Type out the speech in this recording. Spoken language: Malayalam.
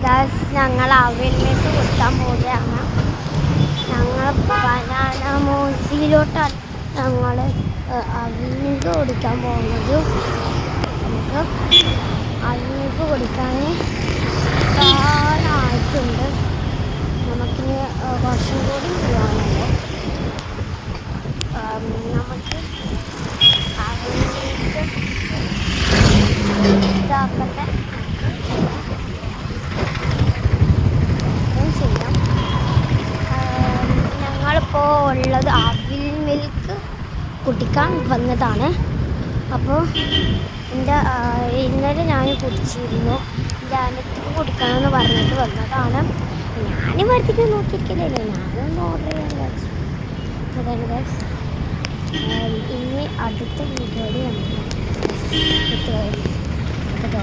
ഗായ്സ് ഞങ്ങൾ അവിൽമിൽക്ക് കുടിക്കാൻ പോവുകയാണ്. ഞങ്ങൾ ബനാന മോസിയിലോട്ടാണ് ഞങ്ങൾ അവിൽമിൽക്ക് കുടിക്കാൻ പോകുന്നത്. നമുക്ക് അവിൽമിൽക്ക് കുടിക്കാൻ ആയിട്ടുണ്ട്. നമുക്കിനി കുറച്ചും കൂടി പോകാനുണ്ട്. നമുക്ക് അവിൽമിൽക്ക് ഇതാക്കട്ടെ. ചെയ്യാം. ഞങ്ങളിപ്പോൾ ഉള്ളത് അവിൽമിൽക്ക് കുടിക്കാൻ വന്നതാണ്. അപ്പോൾ ഇന്നലെ ഞാൻ കുടിച്ചിരുന്നു. എൻ്റെ അനിയത്തിക്ക് കുടിക്കണമെന്ന് പറഞ്ഞിട്ട് വന്നതാണ്. ഞാൻ വെറുതെ നോക്കിയിരിക്കില്ലല്ലോ, ഞാനൊന്ന് ഓർഡർ ചെയ്യാൻ വിചാരിച്ചു. അതാണ് ഗൈസ്. ഇനി അടുത്ത വീഡിയോയിൽ നമുക്ക്